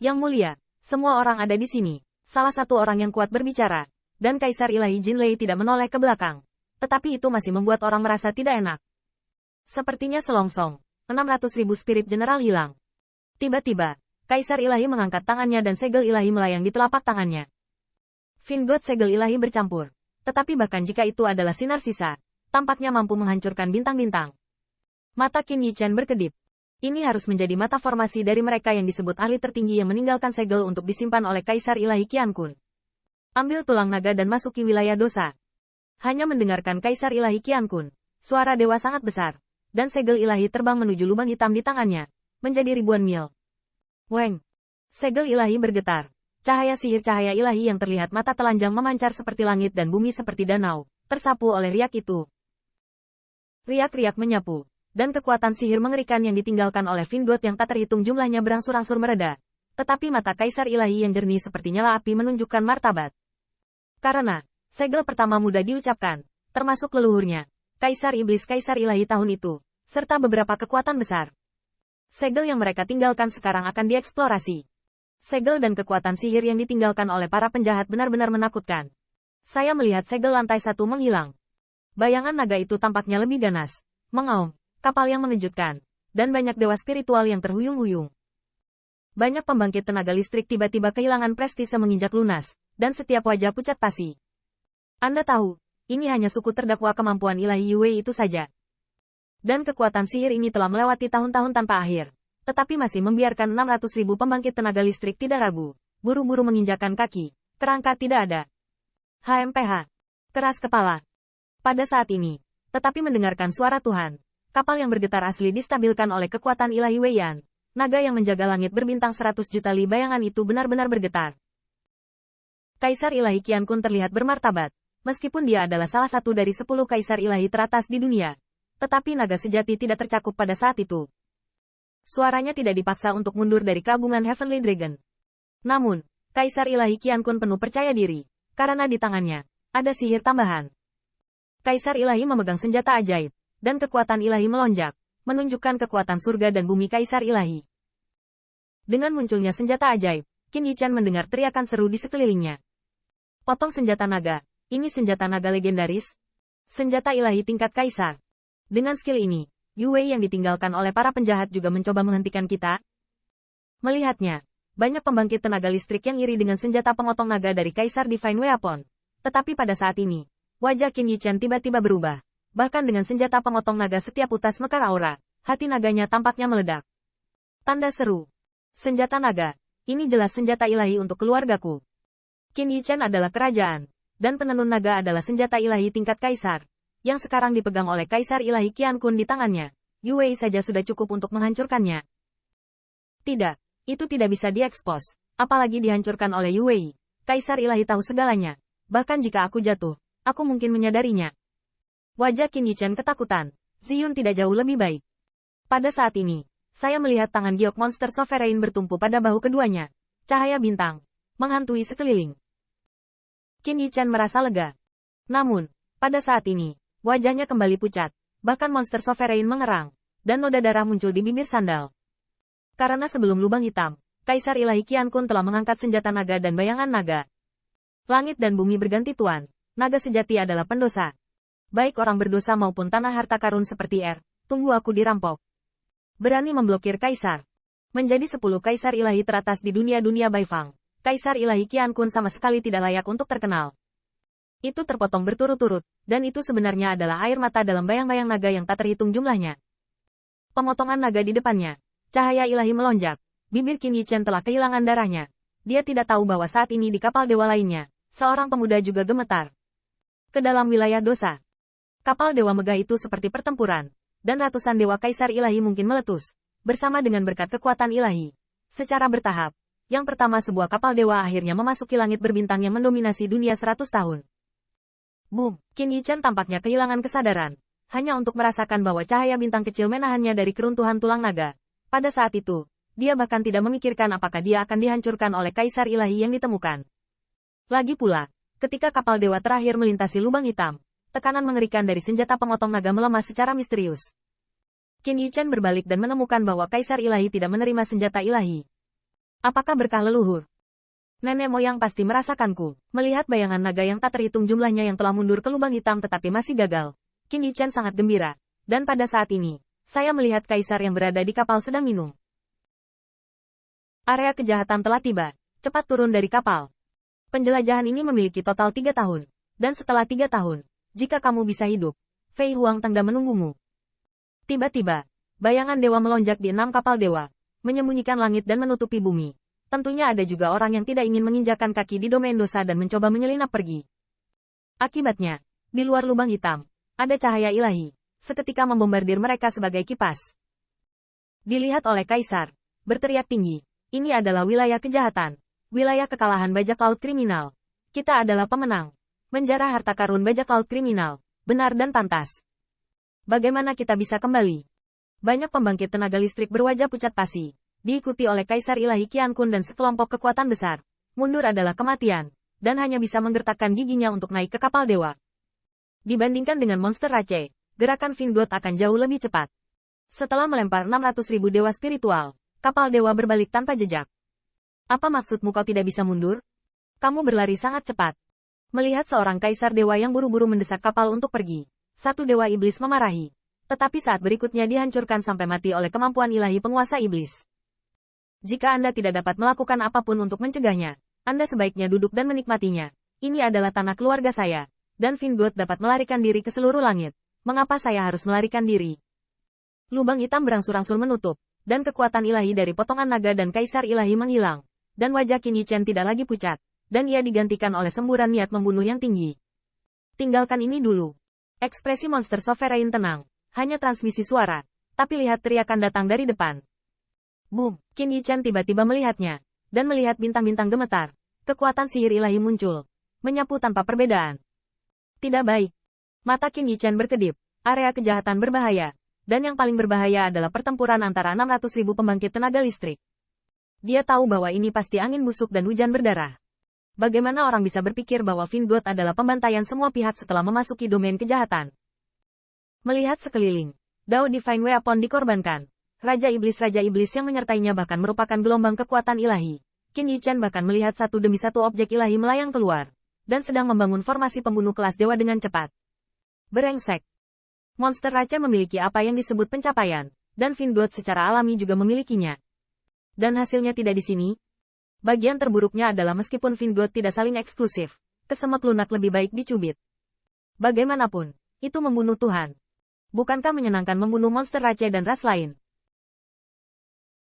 Yang mulia, semua orang ada di sini. Salah satu orang yang kuat berbicara, dan Kaisar Ilahi Jinlei tidak menoleh ke belakang. Tetapi itu masih membuat orang merasa tidak enak. Sepertinya selongsong, 600.000 spirit general hilang. Tiba-tiba, Kaisar Ilahi mengangkat tangannya dan segel ilahi melayang di telapak tangannya. Vingot segel ilahi bercampur. Tetapi bahkan jika itu adalah sinar sisa, tampaknya mampu menghancurkan bintang-bintang. Mata Qin Yichen berkedip. Ini harus menjadi mata formasi dari mereka yang disebut ahli tertinggi yang meninggalkan segel untuk disimpan oleh Kaisar Ilahi Qian Kun. Ambil tulang naga dan masuki wilayah dosa. Hanya mendengarkan Kaisar Ilahi Qian Kun, suara dewa sangat besar, dan segel ilahi terbang menuju lubang hitam di tangannya, menjadi ribuan mil. Weng! Segel ilahi bergetar. Cahaya sihir cahaya ilahi yang terlihat mata telanjang memancar seperti langit dan bumi seperti danau, tersapu oleh riak itu. Riak-riak menyapu, dan kekuatan sihir mengerikan yang ditinggalkan oleh Vingot yang tak terhitung jumlahnya berangsur-angsur mereda. Tetapi mata Kaisar Ilahi yang jernih seperti nyala api menunjukkan martabat. Karena, segel pertama mudah diucapkan, termasuk leluhurnya, Kaisar Iblis Kaisar Ilahi tahun itu, serta beberapa kekuatan besar. Segel yang mereka tinggalkan sekarang akan dieksplorasi. Segel dan kekuatan sihir yang ditinggalkan oleh para penjahat benar-benar menakutkan. Saya melihat segel lantai 1 menghilang. Bayangan naga itu tampaknya lebih ganas, mengaum, kapal yang mengejutkan, dan banyak dewa spiritual yang terhuyung-huyung. Banyak pembangkit tenaga listrik tiba-tiba kehilangan prestise menginjak lunas, dan setiap wajah pucat pasi. Anda tahu, ini hanya suku terdakwa kemampuan ilahi Yue itu saja. Dan kekuatan sihir ini telah melewati tahun-tahun tanpa akhir. Tetapi masih membiarkan 600.000 pembangkit tenaga listrik tidak ragu, buru-buru menginjakan kaki, kerangka tidak ada. HMPH. Keras kepala. Pada saat ini, tetapi mendengarkan suara Tuhan, kapal yang bergetar asli distabilkan oleh kekuatan ilahi Weiyan, naga yang menjaga langit berbintang 100 juta li bayangan itu benar-benar bergetar. Kaisar Ilahi Qian Kun terlihat bermartabat, meskipun dia adalah salah satu dari 10 kaisar ilahi teratas di dunia. Tetapi naga sejati tidak tercakup pada saat itu. Suaranya tidak dipaksa untuk mundur dari keagungan Heavenly Dragon. Namun, Kaisar Ilahi Qian Kun penuh percaya diri, karena di tangannya ada sihir tambahan. Kaisar Ilahi memegang senjata ajaib, dan kekuatan ilahi melonjak, menunjukkan kekuatan surga dan bumi Kaisar Ilahi. Dengan munculnya senjata ajaib, Qin Yichen mendengar teriakan seru di sekelilingnya. Potong senjata naga, ini senjata naga legendaris. Senjata ilahi tingkat Kaisar. Dengan skill ini, Yue yang ditinggalkan oleh para penjahat juga mencoba menghentikan kita. Melihatnya, banyak pembangkit tenaga listrik yang iri dengan senjata pemotong naga dari Kaisar Divine Weapon. Tetapi pada saat ini, wajah Qin Yichen tiba-tiba berubah. Bahkan dengan senjata pemotong naga setiap utas mekar aura, hati naganya tampaknya meledak. Tanda seru. Senjata naga. Ini jelas senjata ilahi untuk keluargaku. Qin Yichen adalah kerajaan, dan penenun naga adalah senjata ilahi tingkat Kaisar, yang sekarang dipegang oleh Kaisar Ilahi Qian Kun di tangannya. Yue saja sudah cukup untuk menghancurkannya. Tidak, itu tidak bisa diekspos, apalagi dihancurkan oleh Yue. Kaisar Ilahi tahu segalanya. Bahkan jika aku jatuh, aku mungkin menyadarinya. Wajah Qin Yichen ketakutan. Ziyun tidak jauh lebih baik. Pada saat ini, saya melihat tangan giok monster sovereign bertumpu pada bahu keduanya. Cahaya bintang menghantui sekeliling. Qin Yichen merasa lega. Namun, pada saat ini, wajahnya kembali pucat, bahkan monster sovereign mengerang, dan noda darah muncul di bibir sandal. Karena sebelum lubang hitam, Kaisar Ilahi Qian Kun telah mengangkat senjata naga dan bayangan naga. Langit dan bumi berganti tuan, naga sejati adalah pendosa. Baik orang berdosa maupun tanah harta karun seperti tunggu aku dirampok. Berani memblokir Kaisar. Menjadi 10 Kaisar Ilahi teratas di dunia Baifang, Kaisar Ilahi Qian Kun sama sekali tidak layak untuk terkenal. Itu terpotong berturut-turut, dan itu sebenarnya adalah air mata dalam bayang-bayang naga yang tak terhitung jumlahnya. Pemotongan naga di depannya. Cahaya ilahi melonjak. Bibir Qin Yichen telah kehilangan darahnya. Dia tidak tahu bahwa saat ini di kapal dewa lainnya, seorang pemuda juga gemetar. Ke dalam wilayah dosa. Kapal dewa megah itu seperti pertempuran, dan ratusan dewa kaisar ilahi mungkin meletus, bersama dengan berkat kekuatan ilahi. Secara bertahap, yang pertama sebuah kapal dewa akhirnya memasuki langit berbintang yang mendominasi dunia 100 tahun. Boom! Qin Yichen tampaknya kehilangan kesadaran, hanya untuk merasakan bahwa cahaya bintang kecil menahannya dari keruntuhan tulang naga. Pada saat itu, dia bahkan tidak memikirkan apakah dia akan dihancurkan oleh kaisar ilahi yang ditemukan. Lagi pula, ketika kapal dewa terakhir melintasi lubang hitam, tekanan mengerikan dari senjata pemotong naga melemah secara misterius. Qin Yichen berbalik dan menemukan bahwa kaisar ilahi tidak menerima senjata ilahi. Apakah berkah leluhur? Nenek moyang pasti merasakanku. Melihat bayangan naga yang tak terhitung jumlahnya yang telah mundur ke lubang hitam tetapi masih gagal, Qin Yichen sangat gembira. Dan pada saat ini, saya melihat kaisar yang berada di kapal sedang minum. Area kejahatan telah tiba. Cepat turun dari kapal. Penjelajahan ini memiliki total 3 tahun. Dan setelah 3 tahun, jika kamu bisa hidup, Fei Huang Tengda menunggumu. Tiba-tiba, bayangan dewa melonjak di 6 kapal dewa, menyembunyikan langit dan menutupi bumi. Tentunya ada juga orang yang tidak ingin menginjakan kaki di domain dosa dan mencoba menyelinap pergi. Akibatnya, di luar lubang hitam, ada cahaya ilahi, seketika membombardir mereka sebagai kipas. Dilihat oleh kaisar, berteriak tinggi, ini adalah wilayah kejahatan, wilayah kekalahan bajak laut kriminal. Kita adalah pemenang. Menjarah harta karun bajak laut kriminal, benar dan pantas. Bagaimana kita bisa kembali? Banyak pembangkit tenaga listrik berwajah pucat pasi, diikuti oleh Kaisar Ilahi Qian Kun dan sekelompok kekuatan besar. Mundur adalah kematian, dan hanya bisa menggertakkan giginya untuk naik ke kapal dewa. Dibandingkan dengan monster Rache, gerakan Vingot akan jauh lebih cepat. Setelah melempar 600.000 dewa spiritual, kapal dewa berbalik tanpa jejak. Apa maksudmu kau tidak bisa mundur? Kamu berlari sangat cepat. Melihat seorang kaisar dewa yang buru-buru mendesak kapal untuk pergi, satu dewa iblis memarahi. Tetapi saat berikutnya dihancurkan sampai mati oleh kemampuan ilahi penguasa iblis. Jika Anda tidak dapat melakukan apapun untuk mencegahnya, Anda sebaiknya duduk dan menikmatinya. Ini adalah tanah keluarga saya, dan Vingot dapat melarikan diri ke seluruh langit. Mengapa saya harus melarikan diri? Lubang hitam berangsur-angsur menutup, dan kekuatan ilahi dari potongan naga dan kaisar ilahi menghilang. Dan wajah Qin Yichen tidak lagi pucat, dan ia digantikan oleh semburan niat membunuh yang tinggi. Tinggalkan ini dulu. Ekspresi monster Sovereign tenang. Hanya transmisi suara, tapi lihat teriakan datang dari depan. Boom, Qin Yichen tiba-tiba melihatnya, dan melihat bintang-bintang gemetar. Kekuatan sihir ilahi muncul, menyapu tanpa perbedaan. Tidak baik. Mata Qin Yichen berkedip, area kejahatan berbahaya, dan yang paling berbahaya adalah pertempuran antara 600.000 pembangkit tenaga listrik. Dia tahu bahwa ini pasti angin busuk dan hujan berdarah. Bagaimana orang bisa berpikir bahwa Vingot adalah pembantaian semua pihak setelah memasuki domain kejahatan? Melihat sekeliling, Dao Divine Weapon dikorbankan. Raja Iblis yang menyertainya bahkan merupakan gelombang kekuatan ilahi. Qin Yichen bahkan melihat satu demi satu objek ilahi melayang keluar, dan sedang membangun formasi pembunuh kelas dewa dengan cepat. Berengsek. Monster Rache memiliki apa yang disebut pencapaian, dan Vingot secara alami juga memilikinya. Dan hasilnya tidak di sini. Bagian terburuknya adalah meskipun Vingot tidak saling eksklusif, kesemek lunak lebih baik dicubit. Bagaimanapun, itu membunuh Tuhan. Bukankah menyenangkan membunuh monster Rache dan ras lain?